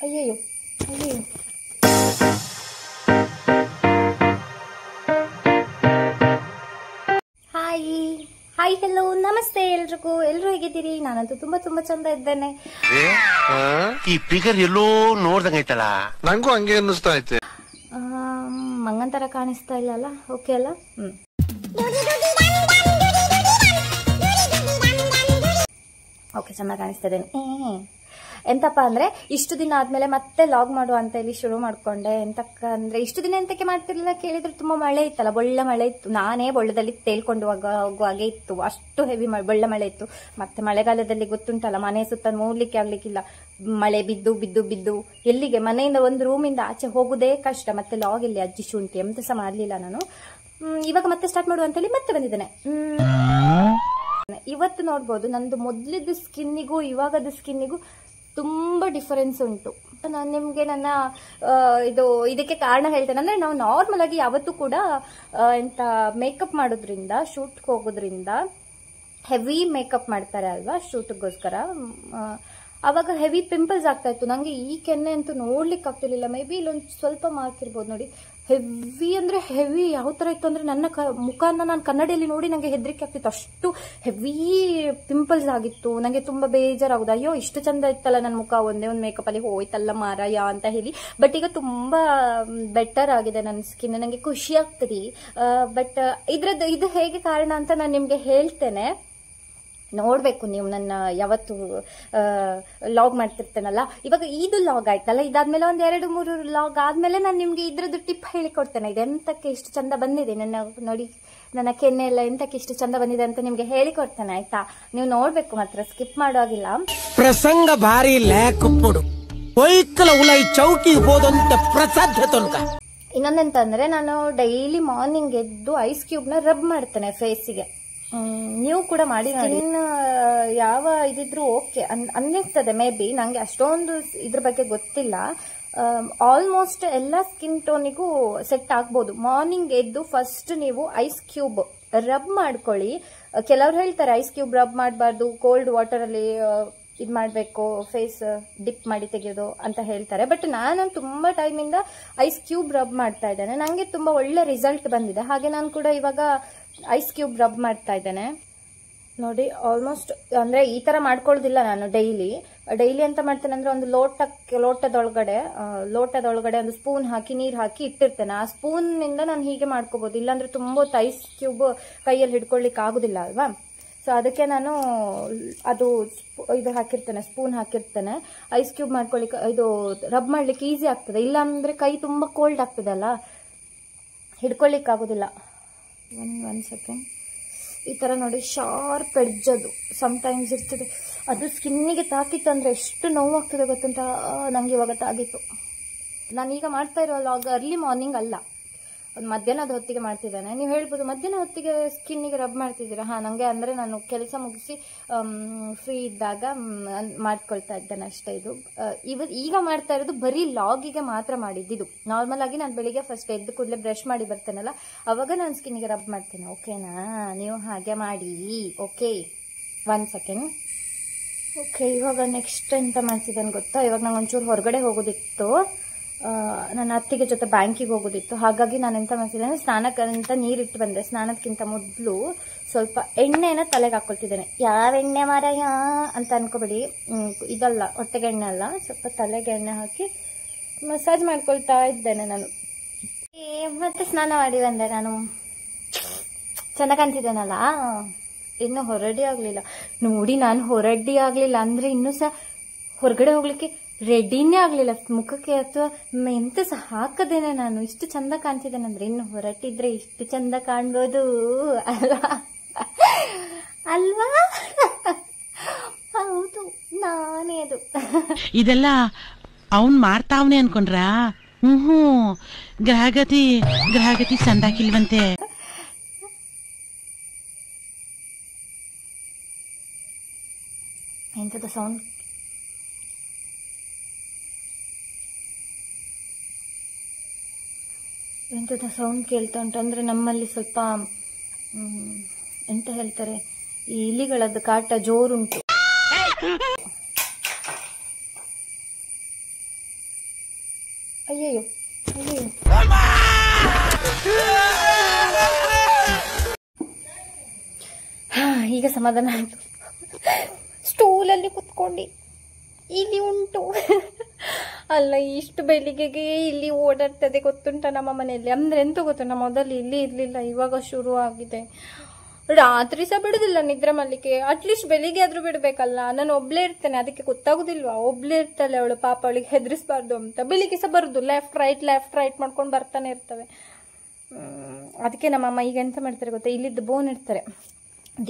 ಅಯ್ಯಯ್ಯೋ ಅಯ್ಯಯ್ಯೋ. Hi hello ನಮಸ್ತೆ ಎಲ್ರಿಗೂ. ಎಲ್ಲರೂ ಹೇಗಿದ್ದೀರಿ? ನಾನಂತೂ ತುಂಬಾ ಚಂದ ಇದ್ದೇನೆ. ಈ ಫಿಗರ್ ಎಲ್ಲೋ ನೋಡ್ದಂಗೈತಲ್ಲ, ನಂಗೂ ಹಂಗೆ ಅನ್ನಿಸ್ತಾ ಐತೆ. ಮಂಗನ್ ತರ ಕಾಣಿಸ್ತಾ ಇಲ್ಲ ಅಲ್ಲ? ಓಕೆ ಅಲ್ಲ? ಓಕೆ, ಚೆನ್ನಾಗಿ ಕಾಣಿಸ್ತಾ ಇದ್ದೇನೆ. ಎಂತಪ್ಪ ಅಂದ್ರೆ ಇಷ್ಟು ದಿನ ಆದ್ಮೇಲೆ ಮತ್ತೆ ಲಾಗ್ ಮಾಡುವ ಅಂತ ಇಲ್ಲಿ ಶುರು ಮಾಡ್ಕೊಂಡೆ. ಎಂತಕ್ಕ ಅಂದ್ರೆ ಇಷ್ಟು ದಿನ ಎಂತಕ್ಕೆ ಮಾಡ್ತಿರ್ಲಿಲ್ಲ ಕೇಳಿದ್ರೆ, ತುಂಬಾ ಮಳೆ ಇತ್ತಲ್ಲ, ಬೊಳ್ಳ ಮಳೆ ಇತ್ತು. ನಾನೇ ಬೊಳ್ಳದಲ್ಲಿ ತೇಲ್ಕೊಂಡು ಹೋಗುವಾಗೆ ಇತ್ತು, ಅಷ್ಟು ಹೆವಿ ಬೊಳ್ಳ ಮಳೆ ಇತ್ತು. ಮತ್ತೆ ಮಳೆಗಾಲದಲ್ಲಿ ಗೊತ್ತುಂಟಲ್ಲ, ಮನೆ ಸುತ್ತ ನೋಡ್ಲಿಕ್ಕೆ ಆಗ್ಲಿಕ್ಕಿಲ್ಲ. ಮಳೆ ಬಿದ್ದು ಬಿದ್ದು ಬಿದ್ದು ಎಲ್ಲಿಗೆ ಮನೆಯಿಂದ ಒಂದು ರೂಮಿಂದ ಆಚೆ ಹೋಗುದೇ ಕಷ್ಟ. ಮತ್ತೆ ಲಾಗ್ ಇಲ್ಲಿ ಅಜ್ಜಿ ಶುಂಠಿ ಎಂತ ಸಹ ಮಾಡ್ಲಿಲ್ಲ ನಾನು. ಇವಾಗ ಮತ್ತೆ ಸ್ಟಾರ್ಟ್ ಮಾಡುವ ಅಂತೇಳಿ ಮತ್ತೆ ಬಂದಿದ್ದೇನೆ. ಇವತ್ತು ನೋಡ್ಬೋದು ನಂದು ಮೊದ್ಲಿದ್ದು ಸ್ಕಿನ್ನಿಗೂ ಇವಾಗದ ಸ್ಕಿನ್ನಿಗೂ ತುಂಬಾ ಡಿಫರೆನ್ಸ್ ಉಂಟು. ನಾನು ನಿಮ್ಗೆ ನನ್ನ ಇದಕ್ಕೆ ಕಾರಣ ಹೇಳ್ತೇನೆ. ಅಂದ್ರೆ ನಾವು ನಾರ್ಮಲ್ ಆಗಿ ಯಾವತ್ತೂ ಕೂಡ ಎಂತ ಮೇಕಪ್ ಮಾಡೋದ್ರಿಂದ, ಶೂಟ್ಗೆ ಹೋಗೋದ್ರಿಂದ ಹೆವಿ ಮೇಕಪ್ ಮಾಡ್ತಾರೆ ಅಲ್ವಾ ಶೂಟ್ಗೋಸ್ಕರ. ಅವಾಗ ಹೆವಿ ಪಿಂಪಲ್ಸ್ ಆಗ್ತಾ ಇತ್ತು ನಂಗೆ. ಈ ಕೆನ್ನೆ ಅಂತೂ ನೋಡ್ಲಿಕ್ಕೆ ಆಗ್ತಿರ್ಲಿಲ್ಲ. ಮೇ ಬಿ ಇಲ್ಲೊಂದು ಸ್ವಲ್ಪ ಮಾರ್ಕ್ ಇರ್ಬೋದು ನೋಡಿ. ಹೆವಿ ಅಂದ್ರೆ ಹೆವಿ ಯಾವ ತರ ಇತ್ತು ಅಂದ್ರೆ, ನನ್ನ ಮುಖನ ನಾನು ಕನ್ನಡಿಯಲ್ಲಿ ನೋಡಿ ನಂಗೆ ಹೆದರಿಕೆ ಆಗ್ತಿತ್ತು. ಅಷ್ಟು ಹೆವಿ ಪಿಂಪಲ್ಸ್ ಆಗಿತ್ತು. ನಂಗೆ ತುಂಬಾ ಬೇಜಾರಾಗುದು. ಅಯ್ಯೋ ಇಷ್ಟು ಚಂದ ಇತ್ತಲ್ಲ ನನ್ನ ಮುಖ, ಒಂದೇ ಒಂದು ಮೇಕಪ್ ಅಲ್ಲಿ ಹೋಯ್ತಲ್ಲ ಮಾರಾಯ ಅಂತ ಹೇಳಿ. ಬಟ್ ಈಗ ತುಂಬಾ ಬೆಟರ್ ಆಗಿದೆ ನನ್ನ ಸ್ಕಿನ್. ನಂಗೆ ಖುಷಿ ಆಗ್ತದೆ. ಬಟ್ ಇದು ಹೇಗೆ ಕಾರಣ ಅಂತ ನಾನು ನಿಮ್ಗೆ ಹೇಳ್ತೇನೆ. ನೋಡ್ಬೇಕು ನೀವು ನನ್ನ ಯಾವತ್ತು ಲಾಗ್ ಮಾಡ್ತಿರ್ತೇನಲ್ಲ. ಇವಾಗ ಇದು ಲಾಗ್ ಆಯ್ತಲ್ಲ, ಇದಾದ್ಮೇಲೆ ಒಂದ್ 2-3 ಲಾಗ್ ಆದ್ಮೇಲೆ ನಾನು ನಿಮ್ಗೆ ಇದ್ರದ್ದು ಟಿಪ್ ಹೇಳಿಕೊಡ್ತೇನೆ. ಇದು ಎಂತಕ್ಕೆ ಇಷ್ಟು ಚಂದ ಬಂದಿದೆ, ನನ್ನ ನೋಡಿ ನನ್ನ ಕೆನ್ನೆ ಎಲ್ಲ ಎಂತಕ್ಕೆ ಇಷ್ಟು ಚಂದ ಬಂದಿದೆ ಅಂತ ನಿಮ್ಗೆ ಹೇಳಿಕೊಡ್ತೇನೆ ಆಯ್ತಾ. ನೀವು ನೋಡ್ಬೇಕು, ಮಾತ್ರ ಸ್ಕಿಪ್ ಮಾಡುವಾಗಿಲ್ಲ. ಪ್ರಸಂಗ ಭಾರಿ ಲೇಖಪುಡು ಒಯ್ಕಲ ಉಲೈ ಚೌಕಿ ಹೋದಂತ ಪ್ರಸಾದ್ಯತೊಲ್ಕ. ಇನ್ನೊಂದೆಂತ ಅಂದ್ರೆ, ನಾನು ಡೈಲಿ ಮಾರ್ನಿಂಗ್ ಎದ್ದು ಐಸ್ ಕ್ಯೂಬ್ ನ ರಬ್ ಮಾಡ್ತೇನೆ ಫೇಸಿಗೆ. ನೀವು ಕೂಡ ಮಾಡಿ ನೋಡಿ. ಯಾವ ಇದಿದ್ರು ಓಕೆ ಅನ್ನಿಸ್ತದೆ. ಮೇ ಬಿ ನಂಗೆ ಅಷ್ಟೊಂದು ಇದ್ರ ಬಗ್ಗೆ ಗೊತ್ತಿಲ್ಲ. ಆಲ್ಮೋಸ್ಟ್ ಎಲ್ಲ ಸ್ಕಿನ್ ಟೋನಿಗೂ ಸೆಟ್ ಆಗ್ಬೋದು. ಮಾರ್ನಿಂಗ್ ಎದ್ದು ಫಸ್ಟ್ ನೀವು ಐಸ್ ಕ್ಯೂಬ್ ರಬ್ ಮಾಡ್ಕೊಳ್ಳಿ. ಕೆಲವ್ರು ಹೇಳ್ತಾರೆ ಐಸ್ ಕ್ಯೂಬ್ ರಬ್ ಮಾಡಬಾರ್ದು, ಕೋಲ್ಡ್ ವಾಟರ್ ಅಲ್ಲಿ ಇದು ಮಾಡಬೇಕು, ಫೇಸ್ ಡಿಪ್ ಮಾಡಿ ತೆಗೆಯೋದು ಅಂತ ಹೇಳ್ತಾರೆ. ಬಟ್ ನಾನು ತುಂಬಾ ಟೈಮಿಂದ ಐಸ್ ಕ್ಯೂಬ್ ರಬ್ ಮಾಡ್ತಾ ಇದ್ದೇನೆ. ನಂಗೆ ತುಂಬಾ ಒಳ್ಳೆ ರಿಸಲ್ಟ್ ಬಂದಿದೆ. ಹಾಗೆ ನಾನು ಕೂಡ ಇವಾಗ ಐಸ್ ಕ್ಯೂಬ್ ರಬ್ ಮಾಡ್ತಾ ಇದ್ದೇನೆ ನೋಡಿ. ಆಲ್ಮೋಸ್ಟ್ ಅಂದ್ರೆ ಈ ತರ ಮಾಡ್ಕೊಳ್ಳೋದಿಲ್ಲ ನಾನು ಡೈಲಿ ಅಂತ ಮಾಡ್ತೇನೆ ಅಂದ್ರೆ, ಒಂದು ಲೋಟದೊಳಗಡೆ ಒಂದು ಸ್ಪೂನ್ ಹಾಕಿ ನೀರ್ ಹಾಕಿ ಇಟ್ಟಿರ್ತೇನೆ. ಆ ಸ್ಪೂನ್ ನಿಂದ ನಾನು ಹೀಗೆ ಮಾಡ್ಕೋಬಹುದು. ಇಲ್ಲಾಂದ್ರೆ ತುಂಬಾ ಐಸ್ ಕ್ಯೂಬ್ ಕೈಯಲ್ಲಿ ಹಿಡ್ಕೊಳ್ಲಿಕ್ಕೆ ಆಗುದಿಲ್ಲ ಅಲ್ವಾ. ಸೊ ಅದಕ್ಕೆ ನಾನು ಇದು ಹಾಕಿರ್ತೇನೆ, ಸ್ಪೂನ್ ಹಾಕಿರ್ತೇನೆ. ಐಸ್ ಕ್ಯೂಬ್ ಮಾಡ್ಕೊಳ್ಳಿಕ್ಕೆ, ಇದು ರಬ್ ಮಾಡ್ಲಿಕ್ಕೆ ಈಸಿ ಆಗ್ತದೆ. ಇಲ್ಲಾಂದ್ರೆ ಕೈ ತುಂಬಾ ಕೋಲ್ಡ್ ಆಗ್ತದೆ ಅಲ್ಲ, ಹಿಡ್ಕೊಳ್ಲಿಕ್ಕೆ ಆಗುದಿಲ್ಲ. ಒಂದ್ ಸೆಕೆಂಡ್. ಈ ತರ ನೋಡಿ, ಶಾರ್ಪ್ ಎಡ್ಜ್ ಅದು ಸಮ್ಟೈಮ್ಸ್ ಇರ್ತದೆ. ಅದು ಸ್ಕಿನ್ನಿಗೆ ತಾಕಿತ್ತು ಅಂದ್ರೆ ಎಷ್ಟು ನೋವಾಗ್ತದೆ ಗೊತ್ತುಂಟ. ನಂಗೆ ಇವಾಗ ತಾಗಿತ್ತು. ನಾನೀಗ ಮಾಡ್ತಾ ಇರೋ ಲಾಗ್ ಅರ್ಲಿ ಮಾರ್ನಿಂಗ್ ಅಲ್ಲ, ಒಂದು ಮಧ್ಯಾಹ್ನದ ಹೊತ್ತಿಗೆ ಮಾಡ್ತಿದ್ದೇನೆ. ನೀವು ಹೇಳ್ಬೋದು ಮಧ್ಯಾಹ್ನ ಹೊತ್ತಿಗೆ ಸ್ಕಿನ್ನಿಗೆ ರಬ್ ಮಾಡ್ತಿದ್ದೀರಾ? ನಂಗೆ ಅಂದ್ರೆ ನಾನು ಕೆಲಸ ಮುಗಿಸಿ ಫ್ರೀ ಇದ್ದಾಗ ಮಾಡ್ಕೊಳ್ತಾ ಇದ್ದೇನೆ ಅಷ್ಟೇ. ಈಗ ಮಾಡ್ತಾ ಇರೋದು ಬರೀ ಲಾಗಿಗೆ ಮಾತ್ರ ಮಾಡಿದ್ದು. ನಾರ್ಮಲ್ ಆಗಿ ನಾನು ಬೆಳಿಗ್ಗೆ ಫಸ್ಟ್ ಎದ್ದು ಕೂಡಲೇ ಬ್ರಷ್ ಮಾಡಿ ಬರ್ತೇನಲ್ಲ, ಅವಾಗ ನಾನು ಸ್ಕಿನ್ನಿಗೆ ರಬ್ ಮಾಡ್ತೇನೆ. ಓಕೆನಾ? ನೀವು ಹಾಗೆ ಮಾಡಿ. Okay, 1 second. ಓಕೆ, ಇವಾಗ ನೆಕ್ಸ್ಟ್ ಎಂತ ಮಾಡ್ತಿದ್ದೇನೆ ಗೊತ್ತಾ? ಇವಾಗ ನಂಗೆ ಒಂಚೂರು ಹೊರಗಡೆ ಹೋಗೋದಿತ್ತು. ನನ್ನ ಅತ್ತಿಗೆ ಜೊತೆ ಬ್ಯಾಂಕಿಗೆ ಹೋಗೋದಿತ್ತು. ಹಾಗಾಗಿ ನಾನು ಎಂತ ಮಾಡ್ತಿದ್ದೇನೆ, ಸ್ನಾನಕ್ಕಂತ ನೀರಿಟ್ಟು ಬಂದೆ. ಸ್ನಾನಕ್ಕಿಂತ ಮೊದಲು ಸ್ವಲ್ಪ ಎಣ್ಣೆನ ತಲೆಗೆ ಹಾಕೊಳ್ತಿದ್ದೇನೆ. ಯಾವ ಎಣ್ಣೆ ಮಾರಾಯ ಅಂತ ಅನ್ಕೋಬೇಡಿ, ಇದಲ್ಲ, ಹೊಟ್ಟೆಗೆ ಎಣ್ಣೆ ಅಲ್ಲ, ಸ್ವಲ್ಪ ತಲೆಗೆ ಎಣ್ಣೆ ಹಾಕಿ ಮಸಾಜ್ ಮಾಡ್ಕೊಳ್ತಾ ಇದ್ದೇನೆ ನಾನು. ಮತ್ತೆ ಸ್ನಾನ ಮಾಡಿ ಬಂದೆ ನಾನು. ಚೆನ್ನಾಗಿ ಕಾಣ್ತಿದ್ದೇನಲ್ಲ? ಇನ್ನು ಹೊರಡಿ ಆಗ್ಲಿಲ್ಲ ನೋಡಿ. ನಾನು ಹೊರಡಿ ಆಗ್ಲಿಲ್ಲ ಅಂದ್ರೆ ಇನ್ನೂ ಸಹ ಹೊರಗಡೆ ಹೋಗ್ಲಿಕ್ಕೆ ರೆಡಿನೇ ಆಗ್ಲಿಲ್ಲ ಮುಖಕ್ಕೆ, ಅಥವಾ ಎಂತ ಸಹ ಹಾಕದೇನೆ ನಾನು. ಇಷ್ಟು ಚಂದ ಕಾಣ್ತಿದ್ದೇನೆ ಅಂದ್ರೆ, ಇನ್ನು ಹೊರಟಿದ್ರೆ ಇಷ್ಟು ಚಂದ ಕಾಣ್ಬೋದು ಅಲ್ವಾ? ಹೌದು, ನಾನೇ ಅದು. ಇದೆಲ್ಲ ಅವನ್ ಮಾಡ್ತಾವನೆ ಅನ್ಕೊಂಡ್ರ? ಗ್ರಹಗತಿ ಸಂದಾಕಿಲ್ವಂತೆ. ಎಂತದ ಸೌಂಡ್? ಎಂತದ ಸೌಂಡ್ ಕೇಳ್ತಾ ಉಂಟು ಅಂದ್ರೆ, ನಮ್ಮಲ್ಲಿ ಸ್ವಲ್ಪ ಎಂತ ಹೇಳ್ತಾರೆ, ಈ ಇಲಿಗಳದ್ದು ಕಾಟ ಜೋರುಂಟು. ಅಯ್ಯಯ್ಯೋ ಅಯ್ಯಯ್ಯೋ. ಈಗ ಸಮಾಧಾನ ಆಯಿತು. ಸ್ಟೂಲಲ್ಲಿ ಕುತ್ಕೊಂಡು ಇಲ್ಲಿ ಉಂಟು ಅಲ್ಲ, ಇಷ್ಟು ಬೆಳಿಗ್ಗೆಗೆ ಇಲ್ಲಿ ಓಡಾಡ್ತದೆ ಗೊತ್ತುಂಟ ನಮ್ಮ ಮನೆಯಲ್ಲಿ. ಅಂದರೆ ಎಂತ ಗೊತ್ತುಂಟ, ಮೊದಲು ಇಲ್ಲಿ ಇರಲಿಲ್ಲ, ಇವಾಗ ಶುರು ಆಗಿದೆ. ರಾತ್ರಿ ಸಹ ಬಿಡುದಿಲ್ಲ ನಿದ್ರೆ ಮಾಡ್ಲಿಕ್ಕೆ. ಅಟ್ಲೀಸ್ಟ್ ಬೆಳಿಗ್ಗೆ ಆದ್ರೂ ಬಿಡ್ಬೇಕಲ್ಲ. ನಾನು ಒಬ್ಳೇ ಇರ್ತೇನೆ, ಅದಕ್ಕೆ ಗೊತ್ತಾಗುದಿಲ್ವಾ? ಒಬ್ಳೇ ಇರ್ತಾಳೆ ಅವಳು, ಪಾಪ ಅವಳಿಗೆ ಹೆದರಿಸಬಾರ್ದು ಅಂತ. ಬೆಳಿಗ್ಗೆ ಸಹ ಬರುದು ಲೆಫ್ಟ್ ರೈಟ್ ಮಾಡ್ಕೊಂಡು ಬರ್ತಾನೆ ಇರ್ತವೆ. ಅದಕ್ಕೆ ನಮ್ಮಮ್ಮ ಈಗ ಎಂತ ಮಾಡ್ತಾರೆ ಗೊತ್ತಾ, ಇಲ್ಲಿದ್ದು ಬೋನ್ ಇಡ್ತಾರೆ,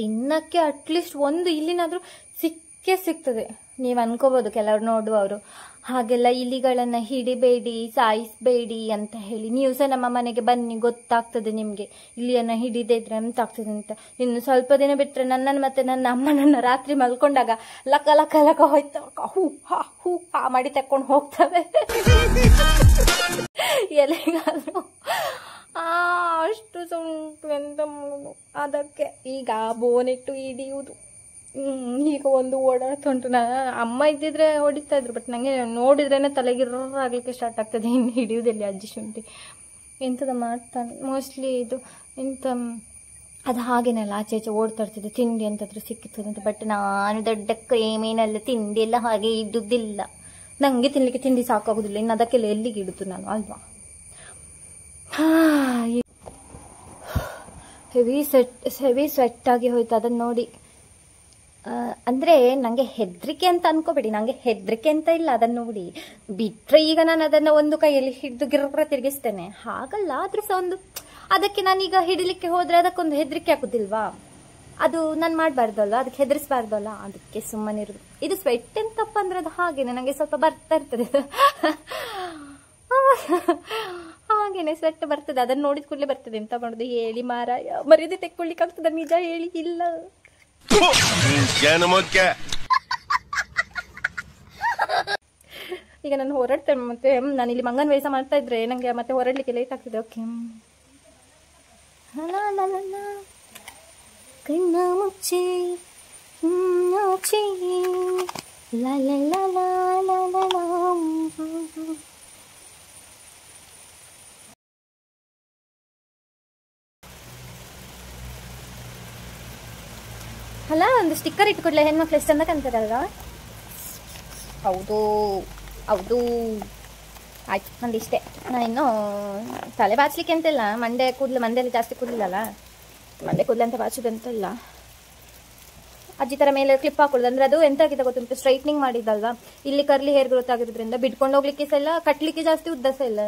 ದಿನಕ್ಕೆ ಅಟ್ಲೀಸ್ಟ್ ಒಂದು ಇಲ್ಲಿನಾದ್ರೂ ಸಿಕ್ಕೇ ಸಿಗ್ತದೆ. ನೀವು ಅನ್ಕೋಬಹುದು ಕೆಲವ್ರು ನೋಡುವವರು ಹಾಗೆಲ್ಲ ಇಲಿಗಳನ್ನ ಹಿಡಿಬೇಡಿ, ಸಾಯಿಸಬೇಡಿ ಅಂತ ಹೇಳಿ. ನೀವು ಸಹ ನಮ್ಮ ಮನೆಗೆ ಬನ್ನಿ, ಗೊತ್ತಾಗ್ತದೆ ನಿಮ್ಗೆ ಇಲಿಯನ್ನ ಹಿಡಿದೇ ಇದ್ರೆ ಎಂತ ಆಗ್ತದೆ ಅಂತ. ಇನ್ನು ಸ್ವಲ್ಪ ದಿನ ಬಿಟ್ರೆ ನನ್ನನ್ನು ಮತ್ತೆ ನನ್ನ ಅಮ್ಮನನ್ನ ರಾತ್ರಿ ಮಲ್ಕೊಂಡಾಗ ಲಕ ಲಕ ಲಕ ಹೋಯ್ತಾ ಹೂ ಹಾ ಮಾಡಿ ತಕೊಂಡು ಹೋಗ್ತವೆ ಎಲೆಗಾದ್ರು. ಅಷ್ಟು ಸುಂಟು ಎಂತ ಮಾಡುದು. ಅದಕ್ಕೆ ಈಗ ಬೋನಿಟ್ಟು ಹಿಡಿಯುವುದು. ಈಗ ಒಂದು ಓಡಾಡ್ತುಂಟು. ಅಮ್ಮ ಇದ್ದಿದ್ರೆ ಹೊಡಿತಾ ಇದ್ರು, ಬಟ್ ನಂಗೆ ನೋಡಿದ್ರೇನೆ ತಲೆಗಿರ್ರಾಗ್ಲಿಕ್ಕೆ ಸ್ಟಾರ್ಟ್ ಆಗ್ತದೆ. ಇನ್ನು ಹಿಡಿಯುವುದಿಲ್ಲ ಅಜ್ಜಿ ಶುಂಠಿ. ಎಂಥದ ಮಾಡ್ತಾನೆ ಮೋಸ್ಟ್ಲಿ ಇದು ಎಂತ ಅದು ಹಾಗೇನಲ್ಲ, ಆಚೆ ಆಚೆ ಓಡ್ತಾ ಇರ್ತದೆ. ತಿಂಡಿ ಎಂತಾದ್ರೂ ಸಿಕ್ಕಿರ್ತದೆ ಅಂತ. ಬಟ್ ನಾನು ದೊಡ್ಡ ಕ್ರೇಮೇನಲ್ಲ, ತಿಂಡಿ ಎಲ್ಲ ಹಾಗೆ ಇಡುವುದಿಲ್ಲ. ನಂಗೆ ತಿನ್ಲಿಕ್ಕೆ ತಿಂಡಿ ಸಾಕಾಗುದಿಲ್ಲ, ಇನ್ನು ಅದಕ್ಕೆಲ್ಲ ಎಲ್ಲಿಗೆ ಇಡುದು ನಾನು, ಅಲ್ವಾ? ಹೆವಿ ಸ್ವೆಟ್ ಆಗಿ ಹೋಯ್ತು ಅದನ್ನು ನೋಡಿ. ಅಂದರೆ ನನಗೆ ಹೆದರಿಕೆ ಅಂತ ಅನ್ಕೋಬೇಡಿ, ನನಗೆ ಹೆದರಿಕೆ ಅಂತ ಇಲ್ಲ ಅದನ್ನು ನೋಡಿ. ಬಿಟ್ಟರೆ ಈಗ ನಾನು ಅದನ್ನು ಒಂದು ಕೈಯಲ್ಲಿ ಹಿಡಿದು ಗಿರ್ರ ತಿರುಗಿಸ್ತೇನೆ, ಹಾಗಲ್ಲ. ಆದ್ರೂ ಸಹ ಒಂದು ಅದಕ್ಕೆ ನಾನೀಗ ಹಿಡಿಲಿಕ್ಕೆ ಹೋದರೆ ಅದಕ್ಕೊಂದು ಹೆದರಿಕೆ ಆಗೋದಿಲ್ವಾ? ಅದು ನಾನು ಮಾಡಬಾರ್ದಲ್ಲ, ಅದಕ್ಕೆ ಹೆದರಿಸಬಾರ್ದಲ್ಲ, ಅದಕ್ಕೆ ಸುಮ್ಮನಿರೋದು. ಇದು ಸ್ವೆಟ್ ಎಂತಪ್ಪ ಅಂದ್ರೆ ಅದು ಹಾಗೇನೆ ನನಗೆ ಸ್ವಲ್ಪ ಬರ್ತಾ ಇರ್ತದೆ ಹಾಗೇನೆ ಸ್ವೆಟ್ ಬರ್ತದೆ, ಅದನ್ನು ನೋಡಿದ ಕೂಡಲೇ ಬರ್ತದೆ. ಎಂತ ಮಾಡೋದು ಹೇಳಿ ಮಾರಾಯ, ಮರ್ಯಾದೆ ತೆಕ್ಕೊಳ್ಳಿಕ್ಕೆ ಆಗ್ತದೆ ನಿಜ ಹೇಳಿ. ಇಲ್ಲ ಈಗ ನಾನು ಹೊರಡ್ತೇನೆ, ಮತ್ತೆ ನಾನು ಇಲ್ಲಿ ಮಂಗನ ವೇಷ ಮಾಡ್ತಾ ಇದ್ರೆ ನಂಗೆ ಮತ್ತೆ ಹೊರಡ್ಲಿಕ್ಕೆ ಲೇಟ್ ಆಗ್ತದೆ. ಓಕೆ, ಕಣ್ಣ ಮುಚ್ಚಿ ಅಲ್ಲ, ಒಂದು ಸ್ಟಿಕ್ಕರ್ ಇಟ್ಕೊಡ್ಲೆ, ಹೆಣ್ಮಕ್ಳು ಎಷ್ಟು ಚಂದ ಕಾಣ್ತಾರಲ್ವಾ? ಹೌದು ಹೌದು, ಆಯ್ತು ನಂದು ಇಷ್ಟೇ. ನಾನು ಇನ್ನೂ ತಲೆ ಬಾಚ್ಲಿಕ್ಕೆ ಅಂತಿಲ್ಲ, ಮಂಡೆಯಲ್ಲಿ ಜಾಸ್ತಿ ಕೂದಲಿಲ್ಲಲ್ಲ, ಮಂಡೆ ಕೂದಲು ಅಂತ ಬಾಚೋದಂತಿಲ್ಲ. ಅಜ್ಜಿ ಥರ ಮೇಲೆ ಕ್ಲಿಪ್ ಹಾಕೊಳ್ಳೋದು. ಅಂದರೆ ಅದು ಎಂತಾಗಿದೆ ಗೊತ್ತುಂಟು, ಸ್ಟ್ರೈಟ್ನಿಂಗ್ ಮಾಡಿದ್ದಲ್ವಾ, ಇಲ್ಲಿ ಕರ್ಲಿ ಹೇರ್ ಗ್ರೋತ್ ಆಗಿರೋದ್ರಿಂದ ಬಿಟ್ಕೊಂಡು ಹೋಗ್ಲಿಕ್ಕೆ ಸಹ ಇಲ್ಲ, ಕಟ್ಟಲಿಕ್ಕೆ ಜಾಸ್ತಿ ಉದ್ದ ಸಹ ಇಲ್ಲ.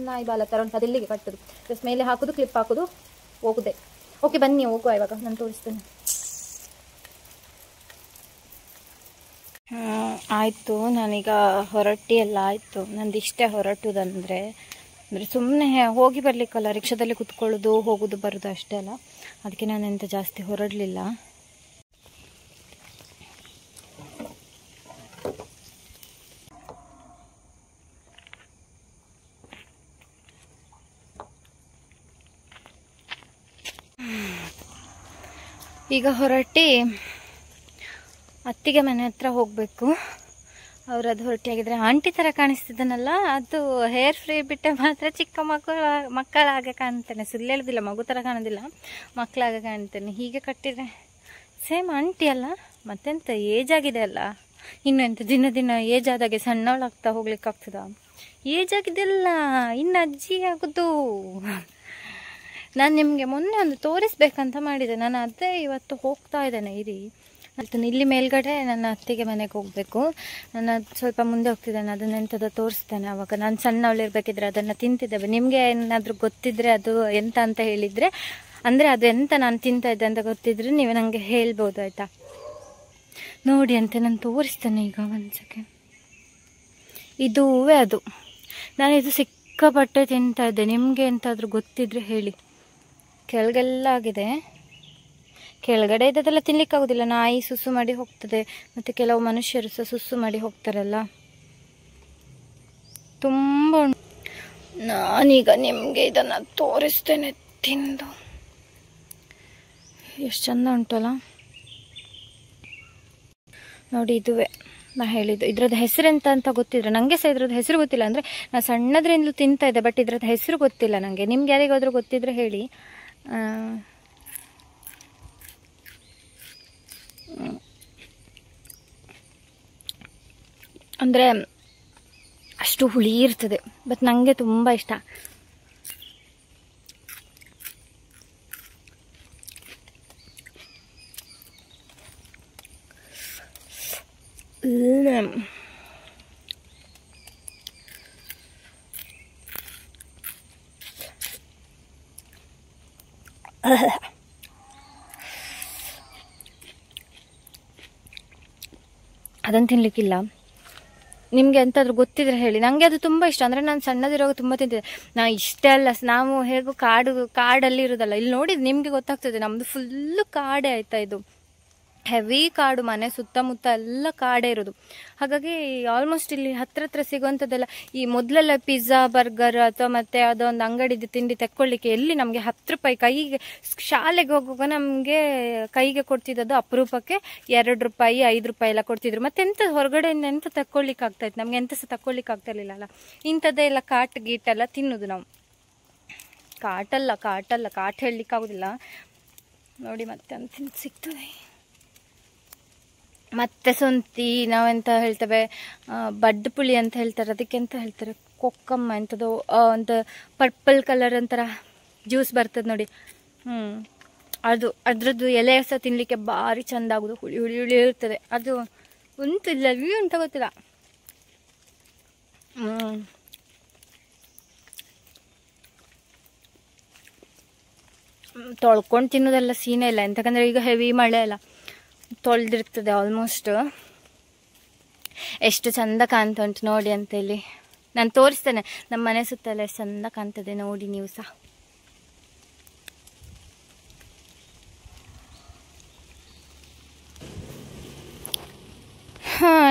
ನಾಯಿ ಬಾಲ ಥರ ಉಂಟು, ಅದು ಇಲ್ಲಿಗೆ ಕಟ್ಟೋದು, ಜಸ್ಟ್ ಮೇಲೆ ಹಾಕೋದು, ಕ್ಲಿಪ್ ಹಾಕೋದು, ಹೋಗುದೆ. ಓಕೆ ಬನ್ನಿ ಹೋಗುವ, ಇವಾಗ ನಾನು ತೋರಿಸ್ತೇನೆ. ಆಯಿತು, ನಾನೀಗ ಹೊರಟಿ ಎಲ್ಲ ಆಯಿತು. ನಂದು ಇಷ್ಟೇ ಹೊರಟುದಂದರೆ ಸುಮ್ಮನೆ ಹೋಗಿ ಬರಲಿಕ್ಕಲ್ಲ, ರಿಕ್ಷಾದಲ್ಲಿ ಕುತ್ಕೊಳ್ಳೋದು, ಹೋಗೋದು ಬರೋದು ಅಷ್ಟೇ ಅಲ್ಲ. ಅದಕ್ಕೆ ನಾನು ಎಂತ ಜಾಸ್ತಿ ಹೊರಡಲಿಲ್ಲ. ಈಗ ಹೊರಟಿ ಅತ್ತಿಗೆ ಮನೆ ಹತ್ರ ಹೋಗಬೇಕು. ಅವರದು ಹೊರಟಿಯಾಗಿದ್ರೆ ಆಂಟಿ ಥರ ಕಾಣಿಸ್ತಿದ್ದಾನಲ್ಲ, ಅದು ಹೇರ್ ಫ್ರೀ ಬಿಟ್ಟರೆ ಮಾತ್ರ ಚಿಕ್ಕ ಮಕ್ಕಳಾಗ ಕಾಣ್ತೇನೆ. ಸುಳ್ಳು ಹೇಳೋದಿಲ್ಲ, ಮಗು ಥರ ಕಾಣೋದಿಲ್ಲ, ಮಕ್ಕಳಾಗ ಕಾಣ್ತೇನೆ. ಹೀಗೆ ಕಟ್ಟಿದರೆ ಸೇಮ್ ಆಂಟಿ ಅಲ್ಲ, ಮತ್ತೆಂತ ಏಜ್ ಆಗಿದೆ ಅಲ್ಲ. ಇನ್ನು ಎಂತ ದಿನ ದಿನ ಏಜ್ ಆದಾಗೆ ಸಣ್ಣವಳಾಗ್ತಾ ಹೋಗ್ಲಿಕ್ಕಾಗ್ತದ? ಏಜ್ ಆಗಿದೆಲ್ಲ, ಇನ್ನು ಅಜ್ಜಿ ಆಗೋದು. ನಾನು ನಿಮಗೆ ಮೊನ್ನೆ ಒಂದು ತೋರಿಸ್ಬೇಕಂತ ಮಾಡಿದೆ, ನಾನು ಅದೇ ಇವತ್ತು ಹೋಗ್ತಾ ಇದ್ದೇನೆ. ಇಲ್ಲಿ ಮೇಲ್ಗಡೆ ನನ್ನ ಅತ್ತಿಗೆ ಮನೆಗೆ ಹೋಗಬೇಕು. ನಾನು ಸ್ವಲ್ಪ ಮುಂದೆ ಹೋಗ್ತಿದ್ದೇನೆ, ಅದನ್ನೆಂಥದ್ದು ತೋರಿಸ್ತೇನೆ. ಅವಾಗ ನಾನು ಸಣ್ಣವಳಿರ್ಬೇಕಿದ್ರೆ ಅದನ್ನು ತಿಂತಿದ್ದೇವೆ. ನಿಮಗೆ ಏನಾದರೂ ಗೊತ್ತಿದ್ರೆ ಅದು ಎಂತ ಅಂತ ಹೇಳಿದರೆ, ಅಂದರೆ ಅದು ಎಂತ ನಾನು ತಿಂತಾ ಇದ್ದೆ ಅಂತ ಗೊತ್ತಿದ್ರೆ ನೀವು ನನಗೆ ಹೇಳ್ಬೋದು, ಆಯಿತಾ? ನೋಡಿ ಅಂತ ನಾನು ತೋರಿಸ್ತೇನೆ ಈಗ ಒಂದು ಸೆಕೆಂಡ್. ಇದುವೇ ಅದು. ನಾನು ಇದು ಸಿಕ್ಕಾಪಟ್ಟೆ ತಿಂತಾ ಇದ್ದೆ. ನಿಮಗೆ ಎಂತಾದರೂ ಗೊತ್ತಿದ್ರೆ ಹೇಳಿ. ಕೆಳಗೆಲ್ಲ ಆಗಿದೆ, ಕೆಳಗಡೆ ಇದ್ದದೆಲ್ಲ ತಿನ್ಲಿಕ್ಕಾಗೋದಿಲ್ಲ, ನಾಯಿ ಸುಸ್ಸು ಮಾಡಿ ಹೋಗ್ತದೆ, ಮತ್ತು ಕೆಲವು ಮನುಷ್ಯರು ಸಹ ಸುಸ್ಸು ಮಾಡಿ ಹೋಗ್ತಾರಲ್ಲ, ತುಂಬ. ನಾನೀಗ ನಿಮಗೆ ಇದನ್ನು ತೋರಿಸ್ತೇನೆ ತಿಂದು. ಎಷ್ಟು ಚಂದ ಉಂಟಲ್ಲ ನೋಡಿ, ಇದುವೇ ನಾ ಹೇಳಿದ್ದು ಇದ್ರದ್ದು ಹೆಸರೆಂತ ಅಂತ ಗೊತ್ತಿದ್ರೆ ನನಗೆ ಸಹ ಇದ್ರದ್ದು ಹೆಸರು ಗೊತ್ತಿಲ್ಲ. ಅಂದರೆ ನಾ ಸಣ್ಣದ್ರಿಂದಲೂ ತಿಂತಾ ಇದ್ದೆ, ಬಟ್ ಇದ್ರದ್ದು ಹೆಸರು ಗೊತ್ತಿಲ್ಲ ನನಗೆ. ನಿಮ್ಗೆ ಯಾರಿಗಾದ್ರೂ ಗೊತ್ತಿದ್ರೆ ಹೇಳಿ. ಅಂದರೆ ಅಷ್ಟು ಹುಳಿ ಇರ್ತದೆ, ಬಟ್ ನನಗೆ ತುಂಬ ಇಷ್ಟ. ಅದನ್ನು ತಿನ್ಲಿಕ್ಕಿಲ್ಲ. ನಿಮಗೆ ಎಂತಾದ್ರೂ ಗೊತ್ತಿದ್ರೆ ಹೇಳಿ. ನನಗೆ ಅದು ತುಂಬ ಇಷ್ಟ. ಅಂದರೆ ನಾನು ಸಣ್ಣದಿರುವಾಗ ತುಂಬ ತಿಂತಿದ್ದೆ. ನಾ ಇಷ್ಟೇ ಅಲ್ಲ, ನಾವು ಹೇಗೂ ಕಾಡಲ್ಲಿ ಇರೋದಲ್ಲ. ಇಲ್ಲಿ ನೋಡಿದ್ದು ನಿಮಗೆ ಗೊತ್ತಾಗ್ತದೆ, ನಮ್ಮದು ಫುಲ್ಲು ಕಾಡೇ ಆಯಿತಾ. ಇದು ಹೆವಿ ಕಾಡು, ಮನೆ ಸುತ್ತಮುತ್ತ ಎಲ್ಲ ಕಾಡೇ ಇರೋದು. ಹಾಗಾಗಿ ಆಲ್ಮೋಸ್ಟ್ ಇಲ್ಲಿ ಹತ್ರ ಸಿಗುವಂಥದ್ದೆಲ್ಲ, ಈ ಮೊದಲೆಲ್ಲ ಪಿಜ್ಜಾ ಬರ್ಗರ್ ಅಥವಾ ಮತ್ತೆ ಅದೊಂದು ಅಂಗಡಿದು ತಿಂಡಿ ತೆಕ್ಕೊಳ್ಳಿಕ್ಕೆ ಎಲ್ಲಿ ನಮಗೆ 10 ರೂಪಾಯಿ ಕೈಗೆ, ಶಾಲೆಗೆ ಹೋಗುವಾಗ ನಮಗೆ ಕೈಗೆ ಕೊಡ್ತಿದ್ದದ್ದು ಅಪರೂಪಕ್ಕೆ 2 ರೂಪಾಯಿ 5 ರೂಪಾಯಿ ಎಲ್ಲ ಕೊಡ್ತಿದ್ರು. ಮತ್ತೆ ಎಂತ ಹೊರಗಡೆಯಿಂದ ಎಂತ ತಕ್ಕೊಳ್ಳಿಕ್ಕೆ ಆಗ್ತಾಯಿತ್ತು, ನಮಗೆ ಎಂತ ಸಹ ತಕ್ಕೊಳ್ಳಿಕ್ಕೆ ಆಗ್ತಿರ್ಲಿಲ್ಲ ಅಲ್ಲ. ಇಂಥದ್ದೇ ಎಲ್ಲ ಗೀಟೆಲ್ಲ ತಿನ್ನೋದು ನಾವು. ಕಾಟ್ ಹೇಳಲಿಕ್ಕಾಗೋದಿಲ್ಲ ನೋಡಿ. ಮತ್ತೆ ಅಂತ ಸಿಗ್ತದೆ. ಮತ್ತೆ ಶುಂಠಿ, ನಾವೆಂತ ಹೇಳ್ತೇವೆ, ಬಡ್ಡು ಪುಳಿ ಅಂತ ಹೇಳ್ತಾರೆ, ಅದಕ್ಕೆ ಎಂತ ಹೇಳ್ತಾರೆ, ಕೊಕ್ಕಮ್ಮ ಎಂಥದ್ದು, ಒಂದು ಪರ್ಪಲ್ ಕಲರ್ ಒಂಥರ ಜ್ಯೂಸ್ ಬರ್ತದೆ ನೋಡಿ. ಅದ್ರದ್ದು ಎಲೆ ಸಹ ತಿನ್ನಲಿಕ್ಕೆ ಭಾರಿ ಚೆಂದ ಆಗೋದು. ಹುಳಿ ಇರ್ತದೆ. ಅದು ಉಂಟಿಲ್ಲ ಅಂತ ಗೊತ್ತಿಲ್ಲ. ತೊಳ್ಕೊಂಡು ತಿನ್ನೋದೆಲ್ಲ ಸೀನೆ ಇಲ್ಲ, ಎಂತಕಂದ್ರೆ ಈಗ ಹೆವಿ ಮಳೆ ಅಲ್ಲ, ತೊಳೆದಿರ್ತದೆ ಆಲ್ಮೋಸ್ಟ್. ಎಷ್ಟು ಚಂದ ಕಾಣ್ತಾ ಉಂಟು ನೋಡಿ ಅಂತೇಳಿ ನಾನು ತೋರಿಸ್ತೇನೆ. ನಮ್ಮ ಮನೆ ಸುತ್ತಲ್ಲ ಎಷ್ಟು ಚಂದ ಕಾಣ್ತದೆ ನೋಡಿ ನೀವು ಸಹ.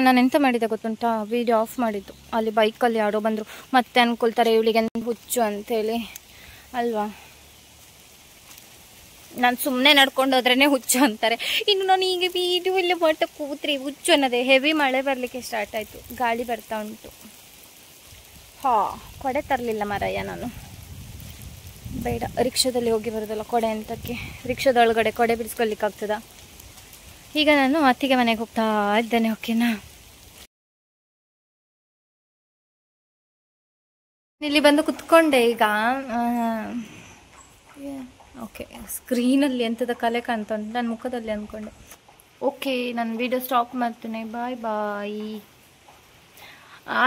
ನಾನು ಎಂತ ಮಾಡಿದ್ದೆ ಗೊತ್ತುಂಟಾ, ವಿಡಿಯೋ ಆಫ್ ಮಾಡಿದ್ದು. ಅಲ್ಲಿ ಬೈಕಲ್ಲಿ ಯಾರೋ ಬಂದರು, ಮತ್ತೆ ಅನ್ಕೊಳ್ತಾರೆ ಇವಳಿಗೆ ಹುಚ್ಚು ಅಂತೇಳಿ ಅಲ್ವಾ. ನಾನು ಸುಮ್ಮನೆ ನಡ್ಕೊಂಡು ಹೋದ್ರೇ ಹುಚ್ಚು ಅಂತಾರೆ. ಇನ್ನು ನಾನು ಈಗ ವಿಡಿಯೋ ಎಲ್ಲ ಮಾಡ್ತಾ ಕೂತ್ರಿ ಹುಚ್ಚು ಅನ್ನೋದೇ. ಹೆವಿ ಮಳೆ ಬರಲಿಕ್ಕೆ ಸ್ಟಾರ್ಟ್ ಆಯಿತು, ಗಾಳಿ ಬರ್ತಾ ಉಂಟು. ಕೊಡೆ ತರಲಿಲ್ಲ ಮಾರಯ್ಯ ನಾನು. ಬೇಡ, ರಿಕ್ಷಾದಲ್ಲಿ ಹೋಗಿ ಬರೋದಲ್ಲ ಕೊಡೆ ಅಂತಕ್ಕೆ. ರಿಕ್ಷಾದೊಳಗಡೆ ಕೊಡೆ ಬಿಡಿಸ್ಕೊಳ್ಲಿಕ್ಕಾಗ್ತದ. ಈಗ ನಾನು ಅತ್ತಿಗೆ ಮನೆಗೆ ಹೋಗ್ತಾ ಇದ್ದೇನೆ. ಓಕೆನಾ, ಇಲ್ಲಿ ಬಂದು ಕುತ್ಕೊಂಡೆ ಈಗ. ಓಕೆ, ಸ್ಕ್ರೀನಲ್ಲಿ ಎಂಥದ ಕಲೆ ಕಾಣ್ತಾ ಉಂಟು ನನ್ನ ಮುಖದಲ್ಲಿ ಅಂದ್ಕೊಂಡೆ. ಓಕೆ, ನಾನು ವಿಡಿಯೋ ಸ್ಟಾಪ್ ಮಾಡ್ತೇನೆ. ಬಾಯ್.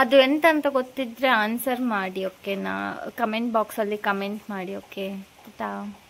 ಅದು ಎಂತ ಅಂತ ಗೊತ್ತಿದ್ರೆ ಆನ್ಸರ್ ಮಾಡಿ, ಓಕೆನಾ. ಕಮೆಂಟ್ ಬಾಕ್ಸಲ್ಲಿ ಕಮೆಂಟ್ ಮಾಡಿ. ಓಕೆ,